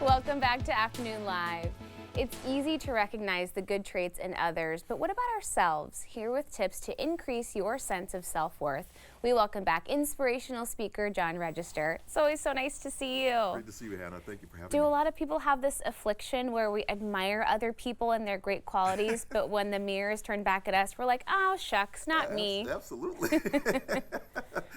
Welcome back to Afternoon Live. It's easy to recognize the good traits in others, but what about ourselves? Here with tips to increase your sense of self-worth, we welcome back inspirational speaker John Register. It's always so nice to see you. Great to see you, Hannah. Thank you for having Do me. a lot of people have this affliction where we admire other people and their great qualities, but when the mirror is turned back at us, we're like, oh, shucks, not me. Absolutely.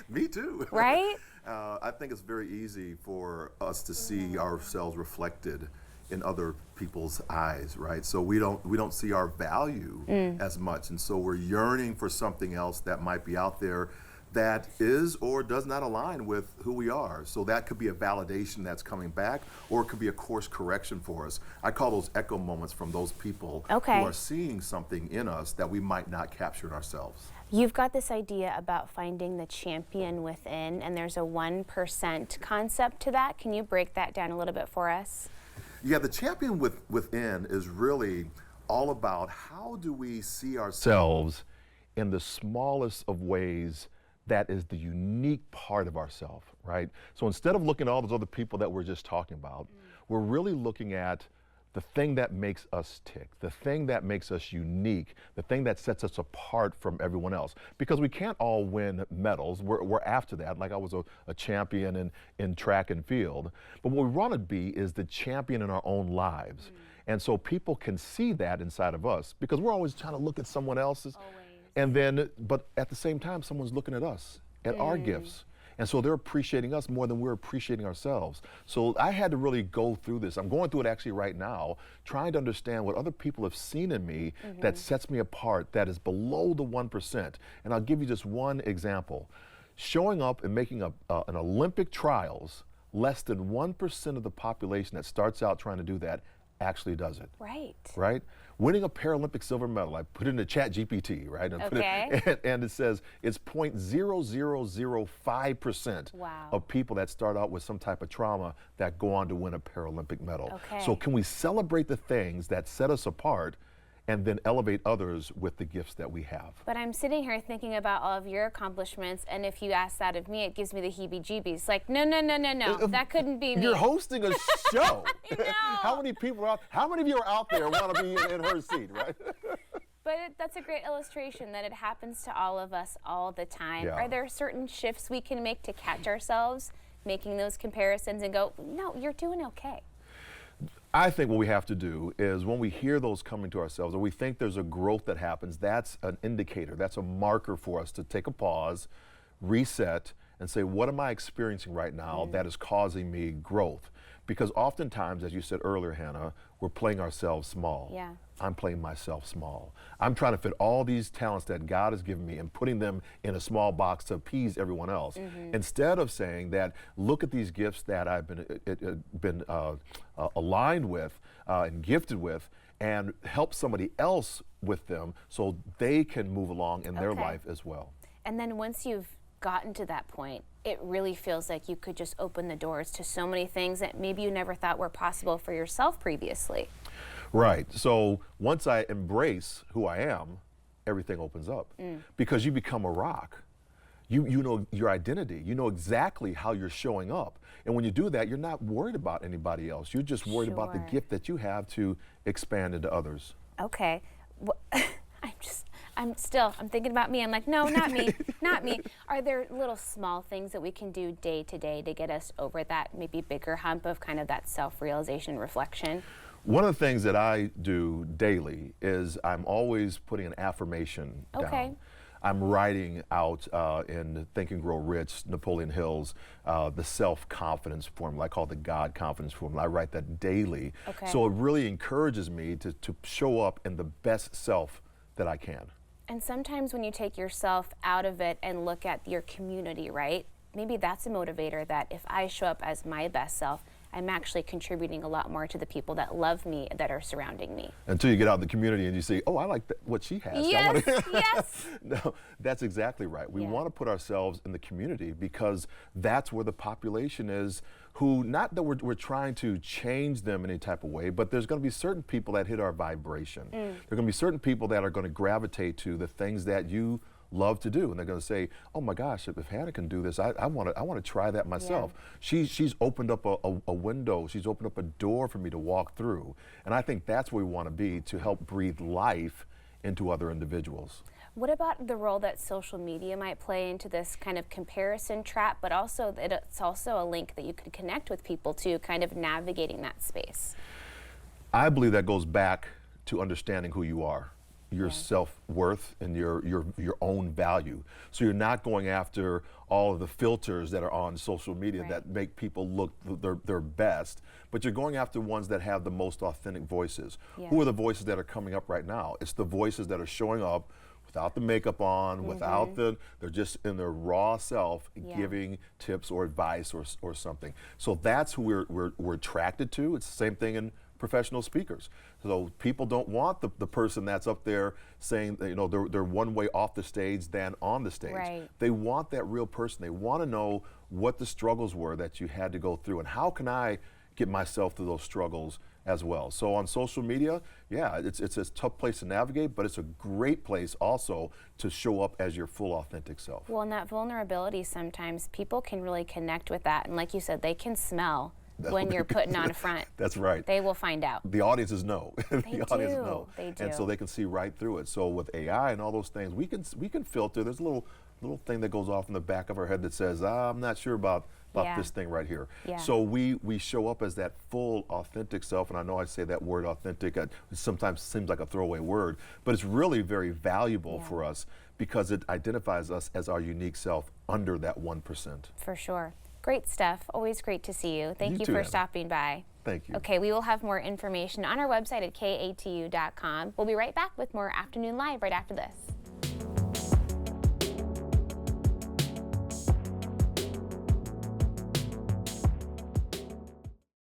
Me too. Right? I think it's very easy for us to see ourselves reflected in other people's eyes, right? So we don't see our value as much, and so we're yearning for something else that might be out there that is or does not align with who we are. So that could be a validation that's coming back, or it could be a course correction for us. I call those echo moments from those people who are seeing something in us that we might not capture in ourselves. You've got this idea about finding the champion within, and there's a 1% concept to that. Can you break that down a little bit for us? Yeah, the champion within is really all about how do we see ourselves in the smallest of ways that is the unique part of ourselves, right? So instead of looking at all those other people that we're just talking about, we're really looking at the thing that makes us tick, the thing that makes us unique, the thing that sets us apart from everyone else. Because we can't all win medals. We're after that. Like I was a champion in track and field. But what we want to be is the champion in our own lives. And so people can see that inside of us, because we're always trying to look at someone else's. And then, but at the same time, someone's looking at us, at our gifts. And so they're appreciating us more than we're appreciating ourselves. So I had to really go through this. I'm going through it actually right now, trying to understand what other people have seen in me that sets me apart, that is below the 1%. And I'll give you just one example. Showing up and making an Olympic trials, less than 1% of the population that starts out trying to do that actually does it. Right? Winning a Paralympic silver medal, I put it in the chat GPT, right? And, and it says it's 0.0005% of people that start out with some type of trauma that go on to win a Paralympic medal. So can we celebrate the things that set us apart and then elevate others with the gifts that we have? But I'm sitting here thinking about all of your accomplishments, and if you ask that of me, it gives me the heebie-jeebies. Like, no, that couldn't be me. You're hosting a show. I know. How many people are out? How many of you are out there want to be in her seat, right? But that's a great illustration that it happens to all of us all the time. Are there certain shifts we can make to catch ourselves making those comparisons and go, no, you're doing okay? I think what we have to do is when we hear those coming to ourselves, or we think there's a growth that happens, that's an indicator, that's a marker for us to take a pause, reset, and say, what am I experiencing right now that is causing me growth? Because oftentimes, as you said earlier, Hannah, we're playing ourselves small. I'm playing myself small. I'm trying to fit all these talents that God has given me and putting them in a small box to appease everyone else. Instead of saying that, look at these gifts that I've been aligned with and gifted with, and help somebody else with them so they can move along in their life as well. And then once you've gotten to that point, it really feels like you could just open the doors to so many things that maybe you never thought were possible for yourself previously. Right. So once I embrace who I am, everything opens up because you become a rock. You know your identity. You know exactly how you're showing up. And when you do that, you're not worried about anybody else. You're just worried about the gift that you have to expand into others. Okay. Well, I'm thinking about me. I'm like, no, not me, not me. Are there little small things that we can do day to day to get us over that maybe bigger hump of kind of that self-realization reflection? One of the things that I do daily is I'm always putting an affirmation down. I'm writing out in Think and Grow Rich, Napoleon Hill's, the self-confidence formula. I call it the God confidence formula. I write that daily. So it really encourages me to show up in the best self that I can. And sometimes when you take yourself out of it and look at your community, right? Maybe that's a motivator, that if I show up as my best self, I'm actually contributing a lot more to the people that love me, that are surrounding me. Until you get out in the community and you see, oh, I like what she has. Yes, yes. No, that's exactly right. We want to put ourselves in the community because that's where the population is, who, not that we're trying to change them in any type of way, but there's going to be certain people that hit our vibration. There are going to be certain people that are going to gravitate to the things that you love to do, and they're going to say, "Oh my gosh, if Hannah can do this, I want to try that myself." She's opened up a window, she's opened up a door for me to walk through, and I think that's where we want to be, to help breathe life into other individuals. What about the role that social media might play into this kind of comparison trap, but also that it's also a link that you could connect with people to, kind of navigating that space? I believe that goes back to understanding who you are, your self-worth and your own value. So you're not going after all of the filters that are on social media that make people look their best, but you're going after ones that have the most authentic voices. Who are the voices that are coming up right now? It's the voices that are showing up without the makeup on, without they're just in their raw self, giving tips or advice or something. So that's who we're attracted to. It's the same thing in professional speakers. So people don't want the person that's up there saying that, they're one way off the stage than on the stage. Right. They want that real person. They want to know what the struggles were that you had to go through, and how can I get myself through those struggles as well. So on social media, it's a tough place to navigate, but it's a great place also to show up as your full authentic self. Well, and that vulnerability, sometimes people can really connect with that, and like you said, they can smell when you're putting on a front. That's right. They will find out. The audiences know. They audiences know. They do. And so they can see right through it. So with AI and all those things, we can filter. There's a little thing that goes off in the back of our head that says, I'm not sure about this thing right here. So we show up as that full authentic self, and I know I say that word authentic, it sometimes seems like a throwaway word, but it's really very valuable for us because it identifies us as our unique self under that 1%. For sure. Great stuff. Always great to see you. Thank you too, for Anna. stopping by. Thank you. Okay, we will have more information on our website at katu.com. We'll be right back with more Afternoon Live right after this.